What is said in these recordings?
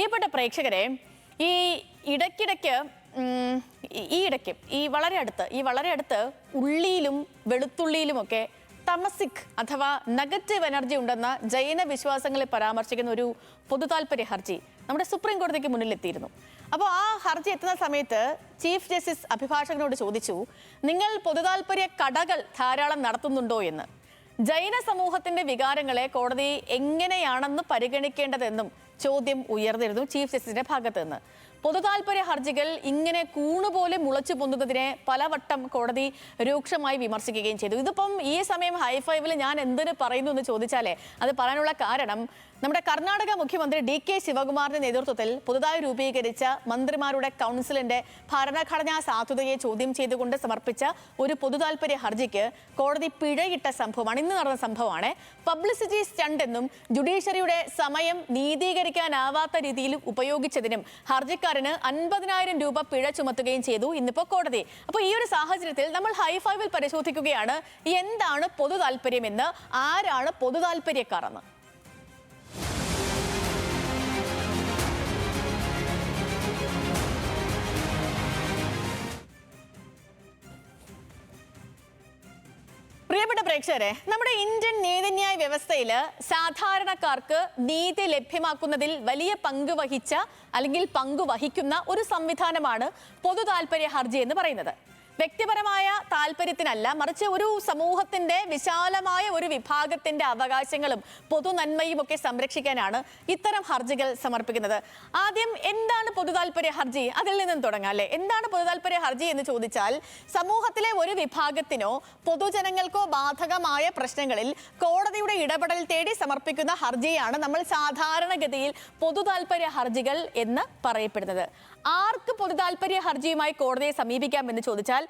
പ്രിയപ്പെട്ട പ്രേക്ഷകരെ, ഈ ഇടയ്ക്കിടയ്ക്ക് വളരെ അടുത്ത് ഉള്ളിയിലും വെളുത്തുള്ളിയിലുമൊക്കെ തമസിക് അഥവാ നെഗറ്റീവ് എനർജി ഉണ്ടെന്ന ജൈന വിശ്വാസങ്ങളെ പരാമർശിക്കുന്ന ഒരു പൊതുതാൽപര്യ ഹർജി നമ്മുടെ സുപ്രീം കോടതിക്ക് മുന്നിലെത്തിയിരുന്നു. അപ്പോൾ ആ ഹർജി എത്തുന്ന സമയത്ത് ചീഫ് ജസ്റ്റിസ് അഭിഭാഷകനോട് ചോദിച്ചു, നിങ്ങൾ പൊതുതാൽപര്യ കടകൾ ധാരാളം നടത്തുന്നുണ്ടോ എന്ന്. ജൈന സമൂഹത്തിന്റെ വികാരങ്ങളെ കോടതി എങ്ങനെയാണെന്ന് പരിഗണിക്കേണ്ടതെന്നും ചോദ്യം ഉയർന്നിരുന്നു ചീഫ് ജസ്റ്റിസിന്റെ ഭാഗത്ത് നിന്ന്. പൊതുതാൽപര്യ ഹർജികൾ ഇങ്ങനെ കൂണുപോലെ മുളച്ചു പൊന്തുന്നതിനെ പലവട്ടം കോടതി രൂക്ഷമായി വിമർശിക്കുകയും ചെയ്തു. ഇതിപ്പം ഈ സമയം ഹൈഫൈവിൽ ഞാൻ എന്തിനു പറയുന്നു എന്ന് ചോദിച്ചാലേ അത് പറയാനുള്ള കാരണം നമ്മുടെ കർണാടക മുഖ്യമന്ത്രി DK ശിവകുമാറിന്റെ നേതൃത്വത്തിൽ പുതുതായി രൂപീകരിച്ച മന്ത്രിമാരുടെ കൗൺസിലിന്റെ ഭരണഘടനാ സാധുതയെ ചോദ്യം ചെയ്തുകൊണ്ട് സമർപ്പിച്ച ഒരു പൊതുതാൽപര്യ ഹർജിക്ക് കോടതി പിഴയിട്ട സംഭവമാണ്. ഇന്ന് നടന്ന സംഭവമാണ്. പബ്ലിസിറ്റി സ്റ്റണ്ട് എന്നും ജുഡീഷ്യറിയുടെ സമയം നീതീകരിക്കാനാവാത്ത രീതിയിൽ ഉപയോഗിച്ചതിനും ഹർജിക്കാരന് 50,000 രൂപ പിഴ ചുമത്തുകയും ചെയ്തു ഇന്നിപ്പോ കോടതി. അപ്പോൾ ഈ ഒരു സാഹചര്യത്തിൽ നമ്മൾ ഹൈഫൈവിൽ പരിശോധിക്കുകയാണ് എന്താണ് പൊതുതാൽപര്യമെന്ന്, ആരാണ് പൊതുതാൽപര്യക്കാർ എന്ന്. പ്രിയപ്പെട്ട പ്രേക്ഷകരെ, നമ്മുടെ ഇന്ത്യൻ നീതിന്യായ വ്യവസ്ഥയിൽ സാധാരണക്കാർക്ക് നീതി ലഭ്യമാക്കുന്നതിൽ വലിയ പങ്ക് വഹിച്ച അല്ലെങ്കിൽ പങ്കുവഹിക്കുന്ന ഒരു സംവിധാനമാണ് പൊതുതാൽപര്യ ഹർജി എന്ന് പറയുന്നത്. വ്യക്തിപരമായ താല്പര്യത്തിനല്ല, മറിച്ച് ഒരു സമൂഹത്തിന്റെ വിശാലമായ ഒരു വിഭാഗത്തിന്റെ അവകാശങ്ങളും പൊതുനന്മയും ഒക്കെ സംരക്ഷിക്കാനാണ് ഇത്തരം ഹർജികൾ സമർപ്പിക്കുന്നത്. ആദ്യം എന്താണ് പൊതുതാൽപര്യ ഹർജി? അതിൽ നിന്നും തുടങ്ങാം അല്ലെ. എന്താണ് പൊതുതാൽപര്യ ഹർജി എന്ന് ചോദിച്ചാൽ, സമൂഹത്തിലെ ഒരു വിഭാഗത്തിനോ പൊതുജനങ്ങൾക്കോ ബാധകമായ പ്രശ്നങ്ങളിൽ കോടതിയുടെ ഇടപെടൽ തേടി സമർപ്പിക്കുന്ന ഹർജിയാണ് നമ്മൾ സാധാരണഗതിയിൽ പൊതുതാൽപര്യ ഹർജികൾ എന്ന് പറയപ്പെടുന്നത്. ആർക്ക് പൊതുതാൽപര്യ ഹർജിയുമായി കോടതിയെ സമീപിക്കാം എന്ന് ചോദിച്ചാൽ,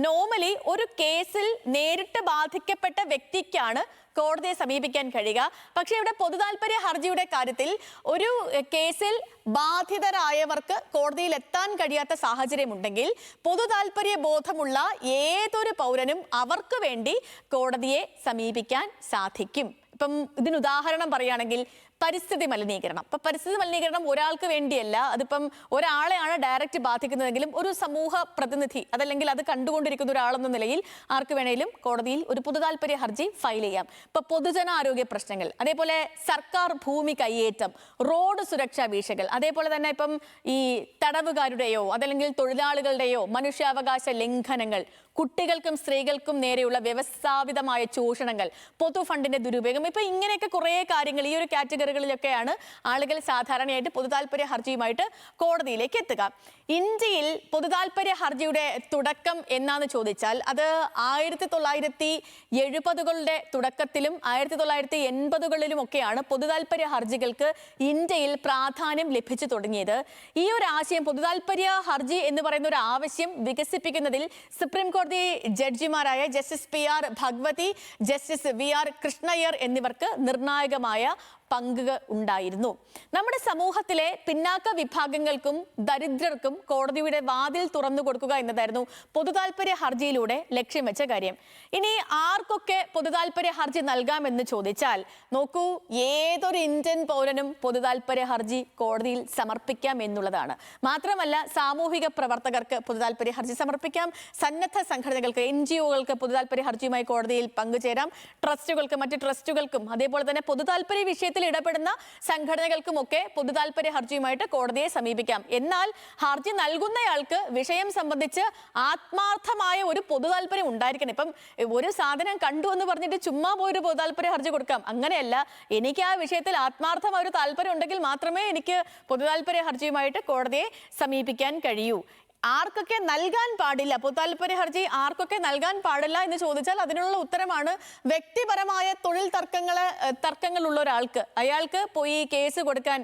നോർമലി ഒരു കേസിൽ നേരിട്ട് ബാധിക്കപ്പെട്ട വ്യക്തിക്കാണ് കോടതിയെ സമീപിക്കാൻ കഴിയുക. പക്ഷേ ഇവിടെ പൊതുതാൽപര്യ ഹർജിയുടെ കാര്യത്തിൽ ഒരു കേസിൽ ബാധിതരായവർക്ക് കോടതിയിൽ എത്താൻ കഴിയാത്ത സാഹചര്യമുണ്ടെങ്കിൽ പൊതുതാൽപര്യ ബോധമുള്ള ഏതൊരു പൗരനും അവർക്ക് വേണ്ടി കോടതിയെ സമീപിക്കാൻ സാധിക്കും. ഇപ്പം ഇതിന് ഉദാഹരണം പറയുകയാണെങ്കിൽ പരിസ്ഥിതി മലിനീകരണം. ഇപ്പം പരിസ്ഥിതി മലിനീകരണം ഒരാൾക്ക് വേണ്ടിയല്ല, അതിപ്പം ഒരാളെയാണ് ഡയറക്റ്റ് ബാധിക്കുന്നതെങ്കിലും ഒരു സമൂഹ പ്രതിനിധി അതല്ലെങ്കിൽ അത് കണ്ടുകൊണ്ടിരിക്കുന്ന ഒരാളെന്ന നിലയിൽ ആർക്ക് വേണേലും കോടതിയിൽ ഒരു പൊതുതാൽപര്യ ഹർജി ഫയൽ ചെയ്യാം. ഇപ്പം പൊതുജനാരോഗ്യ പ്രശ്നങ്ങൾ, അതേപോലെ സർക്കാർ ഭൂമി കയ്യേറ്റം, റോഡ് സുരക്ഷാ വീഴ്ചകൾ, അതേപോലെ തന്നെ ഇപ്പം ഈ തടവുകാരുടെയോ അതല്ലെങ്കിൽ തൊഴിലാളികളുടെയോ മനുഷ്യാവകാശ ലംഘനങ്ങൾ, കുട്ടികൾക്കും സ്ത്രീകൾക്കും നേരെയുള്ള വ്യവസ്ഥാപിതമായ ചൂഷണങ്ങൾ, പൊതുഫണ്ടിന്റെ ദുരുപയോഗം, ഇപ്പൊ ഇങ്ങനെയൊക്കെ കുറേ കാര്യങ്ങൾ ഈ ഒരു കാറ്റഗറികളിലൊക്കെയാണ് ആളുകൾ സാധാരണയായിട്ട് പൊതുതാൽപര്യ ഹർജിയുമായിട്ട് കോടതിയിലേക്ക് എത്തുക. ഇന്ത്യയിൽ പൊതുതാൽപര്യ ഹർജിയുടെ തുടക്കം എന്നാന്ന് ചോദിച്ചാൽ അത് 1970കളുടെ തുടക്കത്തിലും 1980കളിലും ഒക്കെയാണ് പൊതുതാൽപര്യ ഹർജികൾക്ക് ഇന്ത്യയിൽ പ്രാധാന്യം ലഭിച്ചു തുടങ്ങിയത്. ഈ ഒരു ആശയം, പൊതുതാൽപര്യ ഹർജി എന്ന് പറയുന്ന ഒരു ആവശ്യം വികസിപ്പിക്കുന്നതിൽ സുപ്രീം കോടതി ജഡ്ജിമാരായ justice PR Bhagwati, justice VR Krishna Iyer എന്നിവർക്ക് നിർണായകമായ പങ്ക് ഉണ്ടായിരുന്നു. നമ്മുടെ സമൂഹത്തിലെ പിന്നാക്ക വിഭാഗങ്ങൾക്കും ദരിദ്രർക്കും കോടതിയുടെ വാതിൽ തുറന്നു കൊടുക്കുക എന്നതായിരുന്നു പൊതുതാൽപര്യ ഹർജിയിലൂടെ ലക്ഷ്യം വെച്ച കാര്യം. ഇനി ആർക്കൊക്കെ പൊതുതാൽപര്യ ഹർജി നൽകാമെന്ന് ചോദിച്ചാൽ, നോക്കൂ, ഏതൊരു ഇന്ത്യൻ പൗരനും പൊതുതാൽപര്യ ഹർജി കോടതിയിൽ സമർപ്പിക്കാം എന്നുള്ളതാണ്. മാത്രമല്ല, സാമൂഹിക പ്രവർത്തകർക്ക് പൊതുതാൽപര്യ ഹർജി സമർപ്പിക്കാം, സന്നദ്ധ സംഘടനകൾക്ക് NGOകൾക്ക് പൊതുതാൽപര്യ ഹർജിയുമായി കോടതിയിൽ പങ്കുചേരാം, ട്രസ്റ്റുകൾക്കും മറ്റ് ട്രസ്റ്റുകൾക്കും അതേപോലെ തന്നെ പൊതുതാൽപര്യ വിഷയത്തിൽ ഇടപെടുന്ന സംഘടനകൾക്കുമൊക്കെ പൊതുതാൽപര്യ ഹർജിയുമായിട്ട് കോടതിയെ സമീപിക്കാം. എന്നാൽ ഹർജി നൽകുന്നയാൾക്ക് വിഷയം സംബന്ധിച്ച് ആത്മാർത്ഥമായ ഒരു പൊതുതാൽപര്യം ഉണ്ടായിരിക്കണം. ഇപ്പം ഒരു സാധനം കണ്ടു എന്ന് പറഞ്ഞിട്ട് ചുമ്മാ പോയൊരു പൊതുതാൽപര്യ ഹർജി കൊടുക്കാം, അങ്ങനെയല്ല. എനിക്ക് ആ വിഷയത്തിൽ ആത്മാർത്ഥമായ ഒരു താല്പര്യം ഉണ്ടെങ്കിൽ മാത്രമേ എനിക്ക് പൊതുതാൽപര്യ ഹർജിയുമായിട്ട് കോടതിയെ സമീപിക്കാൻ കഴിയൂ. ആർക്കൊക്കെ നൽകാൻ പാടില്ല, പൊതുതാൽപര്യ ഹർജി ആർക്കൊക്കെ നൽകാൻ പാടില്ല എന്ന് ചോദിച്ചാൽ അതിനുള്ള ഉത്തരമാണ്, വ്യക്തിപരമായ തൊഴിൽ തർക്കങ്ങളുള്ള ഒരാൾക്ക് അയാൾക്ക് പോയി കേസ് കൊടുക്കാൻ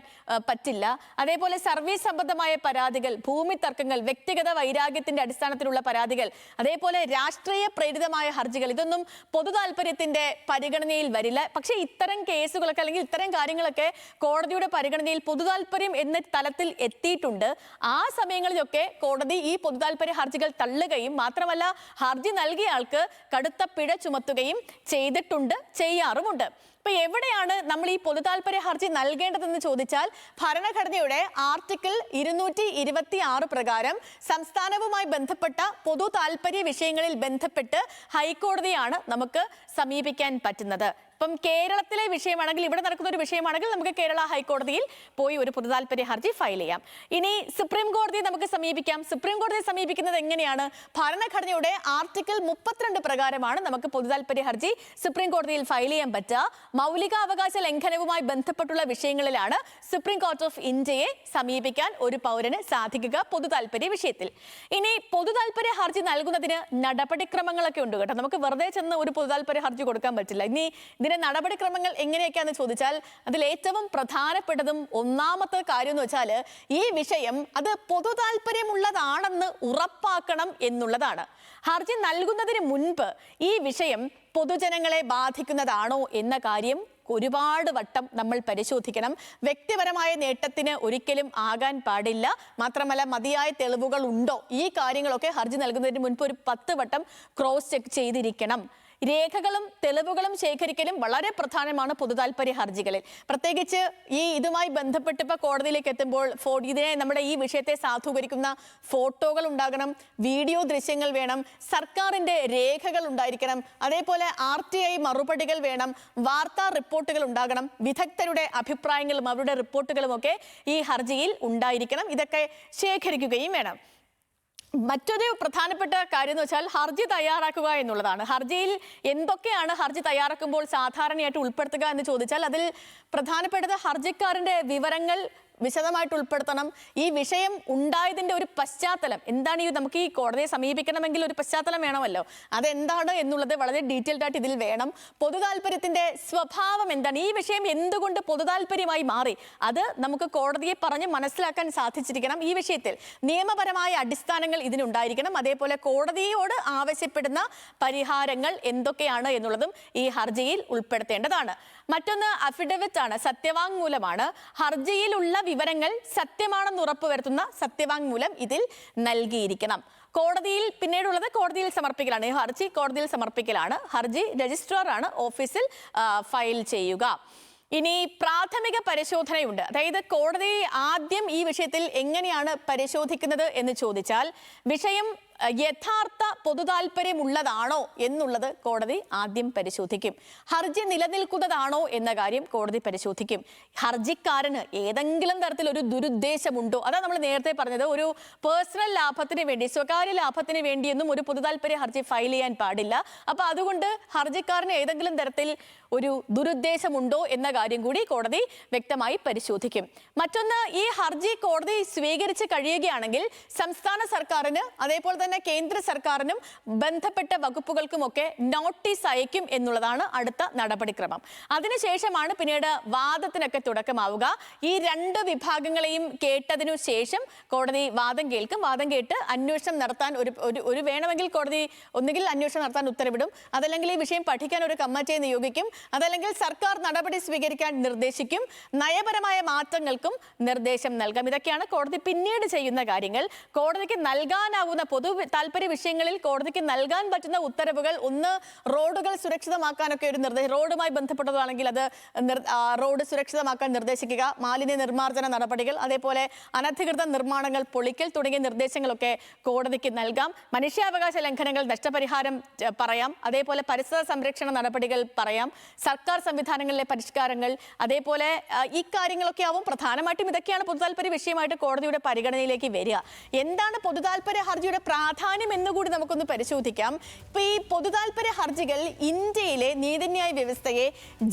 പറ്റില്ല. അതേപോലെ സർവീസ് സംബന്ധമായ പരാതികൾ, ഭൂമി തർക്കങ്ങൾ, വ്യക്തിഗത വൈരാഗ്യത്തിന്റെ അടിസ്ഥാനത്തിലുള്ള പരാതികൾ, അതേപോലെ രാഷ്ട്രീയ പ്രേരിതമായ ഹർജികൾ, ഇതൊന്നും പൊതുതാൽപര്യത്തിന്റെ പരിഗണനയിൽ വരില്ല. പക്ഷേ ഇത്തരം കേസുകളൊക്കെ അല്ലെങ്കിൽ ഇത്തരം കാര്യങ്ങളൊക്കെ കോടതിയുടെ പരിഗണനയിൽ പൊതുതാൽപര്യം എന്ന തലത്തിൽ എത്തിയിട്ടുണ്ട്. ആ സമയങ്ങളിലൊക്കെ കോടതി ഈ പൊതുതാൽപര്യ ഹർജികൾ തള്ളുകയും മാത്രമല്ല ഹർജി നൽകിയ ആൾക്ക് കടുത്ത പിഴ ചുമത്തുകയും ചെയ്തിട്ടുണ്ട്, ചെയ്യാറുമുണ്ട്. അപ്പൊ എവിടെയാണ് നമ്മൾ ഈ പൊതു താല്പര്യ ഹർജി നൽകേണ്ടതെന്ന് ചോദിച്ചാൽ ഭരണഘടനയുടെ ആർട്ടിക്കിൾ 226 പ്രകാരം സംസ്ഥാനവുമായി ബന്ധപ്പെട്ട പൊതു താല്പര്യ വിഷയങ്ങളിൽ ബന്ധപ്പെട്ട് ഹൈക്കോടതിയാണ് നമുക്ക് സമീപിക്കാൻ പറ്റുന്നത്. ഇപ്പം കേരളത്തിലെ വിഷയമാണെങ്കിൽ, ഇവിടെ നടക്കുന്ന ഒരു വിഷയമാണെങ്കിൽ നമുക്ക് കേരള ഹൈക്കോടതിയിൽ പോയി ഒരു പൊതു താല്പര്യ ഹർജി ഫയൽ ചെയ്യാം. ഇനി സുപ്രീം കോടതിയെ നമുക്ക് സമീപിക്കാം. സുപ്രീം കോടതിയെ സമീപിക്കുന്നത് എങ്ങനെയാണ്? ഭരണഘടനയുടെ ആർട്ടിക്കിൾ 32 പ്രകാരമാണ് നമുക്ക് പൊതു താല്പര്യ ഹർജി സുപ്രീം കോടതിയിൽ ഫയൽ ചെയ്യാൻ പറ്റുക. മൗലികാവകാശ ലംഘനവുമായി ബന്ധപ്പെട്ടുള്ള വിഷയങ്ങളിലാണ് സുപ്രീം കോർട്ട് ഓഫ് ഇന്ത്യയെ സമീപിക്കാൻ ഒരു പൗരന് സാധിക്കുക പൊതു താല്പര്യ വിഷയത്തിൽ. ഇനി പൊതു താല്പര്യ ഹർജി നൽകുന്നതിന് നടപടിക്രമങ്ങളൊക്കെ ഉണ്ട് കേട്ടോ. നമുക്ക് വെറുതെ ചെന്ന് ഒരു പൊതു താല്പര്യ ഹർജി കൊടുക്കാൻ പറ്റില്ല. ഇനി ഇതിന്റെ നടപടിക്രമങ്ങൾ എങ്ങനെയൊക്കെയാണെന്ന് ചോദിച്ചാൽ അതിൽ ഏറ്റവും പ്രധാനപ്പെട്ടതും ഒന്നാമത്തെ കാര്യം എന്ന് വെച്ചാൽ ഈ വിഷയം അത് പൊതു താല്പര്യമുള്ളതാണെന്ന് ഉറപ്പാക്കണം എന്നുള്ളതാണ്. ഹർജി നൽകുന്നതിന് മുൻപ് ഈ വിഷയം പൊതുജനങ്ങളെ ബാധിക്കുന്നതാണോ എന്ന കാര്യം ഒരുപാട് വട്ടം നമ്മൾ പരിശോധിക്കണം. വ്യക്തിപരമായ നേട്ടത്തിന് ഒരിക്കലും ആകാൻ പാടില്ല. മാത്രമല്ല മതിയായ തെളിവുകൾ ഉണ്ടോ, ഈ കാര്യങ്ങളൊക്കെ ഹർജി നൽകുന്നതിന് മുൻപ് ഒരു 10 വട്ടം ക്രോസ് ചെക്ക് ചെയ്തിരിക്കണം. രേഖകളും തെളിവുകളും ശേഖരിക്കലും വളരെ പ്രധാനമാണ് പൊതു താല്പര്യ ഹർജികളിൽ. പ്രത്യേകിച്ച് ഇതുമായി ബന്ധപ്പെട്ട് ഇപ്പോൾ കോടതിയിലേക്ക് എത്തുമ്പോൾ ഇതിനെ നമ്മുടെ ഈ വിഷയത്തെ സാധൂകരിക്കുന്ന ഫോട്ടോകൾ ഉണ്ടാകണം, വീഡിയോ ദൃശ്യങ്ങൾ വേണം, സർക്കാരിന്റെ രേഖകൾ ഉണ്ടായിരിക്കണം, അതേപോലെ RTI മറുപടികൾ വേണം, വാർത്താ റിപ്പോർട്ടുകൾ ഉണ്ടാകണം, വിദഗ്ധരുടെ അഭിപ്രായങ്ങളും അവരുടെ റിപ്പോർട്ടുകളും ഒക്കെ ഈ ഹർജിയിൽ ഉണ്ടായിരിക്കണം. ഇതൊക്കെ ശേഖരിക്കുകയും വേണം. മറ്റൊരു പ്രധാനപ്പെട്ട കാര്യം എന്ന് വെച്ചാൽ ഹർജി തയ്യാറാക്കുക എന്നുള്ളതാണ്. ഹർജിയിൽ എന്തൊക്കെയാണ് ഹർജി തയ്യാറാക്കുമ്പോൾ സാധാരണയായിട്ട് ഉൾപ്പെടുത്തുക എന്ന് ചോദിച്ചാൽ അതിൽ പ്രധാനപ്പെട്ടത് ഹർജിക്കാരന്റെ വിവരങ്ങൾ വിശദമായിട്ട് ഉൾപ്പെടുത്തണം. ഈ വിഷയം ഉണ്ടായതിന്റെ ഒരു പശ്ചാത്തലം എന്താണ്, നമുക്ക് ഈ കോടതിയെ സമീപിക്കണമെങ്കിൽ ഒരു പശ്ചാത്തലം വേണമല്ലോ, അതെന്താണ് എന്നുള്ളത് വളരെ ഡീറ്റെയിൽഡ് ആയിട്ട് ഇതിൽ വേണം. പൊതു താല്പര്യത്തിന്റെ സ്വഭാവം എന്താണ്, ഈ വിഷയം എന്തുകൊണ്ട് പൊതു താല്പര്യമായി മാറി, അത് നമുക്ക് കോടതിയെ പറഞ്ഞ് മനസ്സിലാക്കാൻ സാധിച്ചിരിക്കണം. ഈ വിഷയത്തിൽ നിയമപരമായ അടിസ്ഥാനങ്ങൾ ഇതിനുണ്ടായിരിക്കണം. അതേപോലെ കോടതിയോട് ആവശ്യപ്പെടുന്ന പരിഹാരങ്ങൾ എന്തൊക്കെയാണ് എന്നുള്ളതും ഈ ഹർജിയിൽ ഉൾപ്പെടുത്തേണ്ടതാണ്. മറ്റൊന്ന് അഫിഡവിറ്റ് ആണ്, സത്യവാങ്മൂലമാണ്. ഹർജിയിലുള്ള വിവരങ്ങൾ സത്യമാണെന്ന് ഉറപ്പുവരുത്തുന്ന സത്യവാങ്മൂലം ഇതിൽ നൽകിയിരിക്കണം. കോടതിയിൽ പിന്നീടുള്ളത് കോടതിയിൽ സമർപ്പിക്കലാണ്. ഈ ഹർജി കോടതിയിൽ സമർപ്പിക്കലാണ്. ഹർജി രജിസ്ട്രാറാണ് ഓഫീസിൽ ഫയൽ ചെയ്യുക. ഇനി പ്രാഥമിക പരിശോധനയുണ്ട്. അതായത് കോടതി ആദ്യം ഈ വിഷയത്തിൽ എങ്ങനെയാണ് പരിശോധിക്കുന്നത് എന്ന് ചോദിച്ചാൽ വിഷയം യഥാർത്ഥ പൊതു താല്പര്യമുള്ളതാണോ എന്നുള്ളത് കോടതി ആദ്യം പരിശോധിക്കും. ഹർജി നിലനിൽക്കുന്നതാണോ എന്ന കാര്യം കോടതി പരിശോധിക്കും. ഹർജിക്കാരന് ഏതെങ്കിലും തരത്തിൽ ഒരു ദുരുദ്ദേശമുണ്ടോ, അതാ നമ്മൾ നേരത്തെ പറഞ്ഞത്, ഒരു പേഴ്സണൽ ലാഭത്തിന് വേണ്ടി, സ്വകാര്യ ലാഭത്തിന് വേണ്ടിയൊന്നും ഒരു പൊതു താല്പര്യ ഹർജി ഫയൽ ചെയ്യാൻ പാടില്ല. അപ്പൊ അതുകൊണ്ട് ഹർജിക്കാരന് ഏതെങ്കിലും തരത്തിൽ ഒരു ദുരുദ്ദേശമുണ്ടോ എന്ന കാര്യം കൂടി കോടതി വ്യക്തമായി പരിശോധിക്കും. മറ്റൊന്ന്, ഈ ഹർജി കോടതി സ്വീകരിച്ച് കഴിയുകയാണെങ്കിൽ സംസ്ഥാന സർക്കാരിന് അതേപോലെ തന്നെ കേന്ദ്ര സർക്കാരിനും ബന്ധപ്പെട്ട വകുപ്പുകൾക്കുമൊക്കെ നോട്ടീസ് അയക്കും എന്നുള്ളതാണ് അടുത്ത നടപടിക്രമം. അതിനുശേഷമാണ് പിന്നീട് വാദത്തിനൊക്കെ തുടക്കമാവുക. ഈ 2 വിഭാഗങ്ങളെയും കേട്ടതിനു ശേഷം കോടതി വാദം കേൾക്കും. വാദം കേട്ട് അന്വേഷണം നടത്താൻ ഒരു വേണമെങ്കിൽ കോടതി ഒന്നുകിൽ അന്വേഷണം നടത്താൻ ഉത്തരവിടും, അതല്ലെങ്കിൽ ഈ വിഷയം പഠിക്കാൻ ഒരു കമ്മിറ്റിയെ നിയോഗിക്കും, അതല്ലെങ്കിൽ സർക്കാർ നടപടി സ്വീകരിക്കാൻ നിർദ്ദേശിക്കും, നയപരമായ മാറ്റങ്ങൾക്കും നിർദ്ദേശം നൽകാം. ഇതൊക്കെയാണ് കോടതി പിന്നീട് ചെയ്യുന്ന കാര്യങ്ങൾ. കോടതിക്ക് നൽകാനാവുന്ന പൊതു താല്പര്യ വിഷയങ്ങളിൽ കോടതിക്ക് നൽകാൻ പറ്റുന്ന ഉത്തരവുകൾ, ഒന്ന് റോഡുകൾ സുരക്ഷിതമാക്കാനൊക്കെ ഒരു നിർദ്ദേശം, റോഡുമായി ബന്ധപ്പെട്ടതാണെങ്കിൽ അത് റോഡ് സുരക്ഷിതമാക്കാൻ നിർദ്ദേശിക്കുക, മാലിന്യ നിർമ്മാർജ്ജന നടപടികൾ, അതേപോലെ അനധികൃത നിർമ്മാണങ്ങൾ പൊളിക്കൽ തുടങ്ങിയ നിർദ്ദേശങ്ങളൊക്കെ കോടതിക്ക് നൽകാം. മനുഷ്യാവകാശ ലംഘനങ്ങൾ, നഷ്ടപരിഹാരം പറയാം, അതേപോലെ പരിസര സംരക്ഷണ നടപടികൾ പറയാം, സർക്കാർ സംവിധാനങ്ങളിലെ പരിഷ്കാരങ്ങൾ, അതേപോലെ ഈ കാര്യങ്ങളൊക്കെ ആവും പ്രധാനമായിട്ടും. ഇതൊക്കെയാണ് പൊതു താല്പര്യ വിഷയമായിട്ട് കോടതിയുടെ പരിഗണനയിലേക്ക് വരിക. എന്താണ് പൊതു താല്പര്യ ഹർജിയുടെ പ്രാധാന്യം എന്നുകൂടി നമുക്കൊന്ന് പരിശോധിക്കാം. ഇപ്പൊ ഈ പൊതു താല്പര്യ ഹർജികൾ ഇന്ത്യയിലെ നീതിന്യായ വ്യവസ്ഥയെ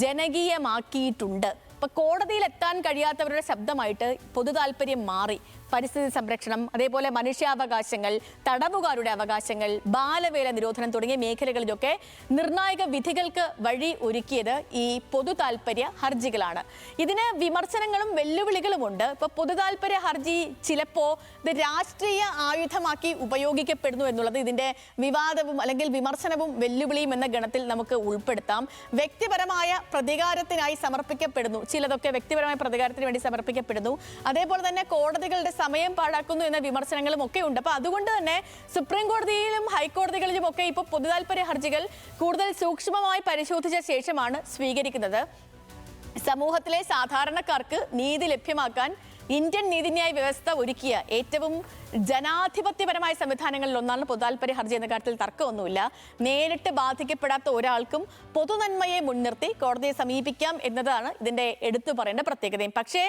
ജനകീയമാക്കിയിട്ടുണ്ട്. ഇപ്പൊ കോടതിയിൽ എത്താൻ കഴിയാത്തവരുടെ ശബ്ദമായിട്ട് പൊതു താല്പര്യം മാറി. പരിസ്ഥിതി സംരക്ഷണം, അതേപോലെ മനുഷ്യാവകാശങ്ങൾ, തടവുകാരുടെ അവകാശങ്ങൾ, ബാലവേല നിരോധനം തുടങ്ങിയ മേഖലകളിലൊക്കെ നിർണായക വിധികൾക്ക് വഴി ഒരുക്കിയത് ഈ പൊതു താല്പര്യ ഹർജികളാണ്. ഇതിന് വിമർശനങ്ങളും വെല്ലുവിളികളുമുണ്ട്. ഇപ്പൊ പൊതു താല്പര്യ ഹർജി ചിലപ്പോ ഇത് രാഷ്ട്രീയ ആയുധമാക്കി ഉപയോഗിക്കപ്പെടുന്നു എന്നുള്ളത് ഇതിന്റെ വിവാദവും അല്ലെങ്കിൽ വിമർശനവും വെല്ലുവിളിയും എന്ന ഗണത്തിൽ നമുക്ക് ഉൾപ്പെടുത്താം. വ്യക്തിപരമായ പ്രതികാരത്തിനായി സമർപ്പിക്കപ്പെടുന്നു, കൊച്ചിയിൽ അതൊക്കെ വ്യക്തിപരമായ പ്രതികാരത്തിന് വേണ്ടി സമർപ്പിക്കപ്പെടുന്നു. അതേപോലെ തന്നെ കോടതികളുടെ സമയം പാഴാക്കുന്നു എന്ന വിമർശനങ്ങളും ഒക്കെ ഉണ്ട്. അപ്പൊ അതുകൊണ്ട് തന്നെ സുപ്രീം കോടതിയിലും ഹൈക്കോടതികളിലും ഒക്കെ ഇപ്പോൾ പൊതുതാൽപര്യ ഹർജികൾ കൂടുതൽ സൂക്ഷ്മമായി പരിശോധിച്ച ശേഷമാണ് സ്വീകരിക്കുന്നത്. സമൂഹത്തിലെ സാധാരണക്കാർക്ക് നീതി ലഭ്യമാക്കാൻ ഇന്ത്യൻ നീതിന്യായ വ്യവസ്ഥ ഒരുക്കിയ ഏറ്റവും ജനാധിപത്യപരമായ സംവിധാനങ്ങളിൽ ഒന്നാണ് പൊതുതാൽപര്യ ഹർജി എന്ന കാര്യത്തിൽ തർക്കമൊന്നുമില്ല. നേരിട്ട് ബാധിക്കപ്പെടാത്ത ഒരാൾക്കും പൊതുനന്മയെ മുൻനിർത്തി കോടതിയെ സമീപിക്കാം എന്നതാണ് ഇതിന്റെ എടുത്തു പറയേണ്ട പ്രത്യേകതയും. പക്ഷേ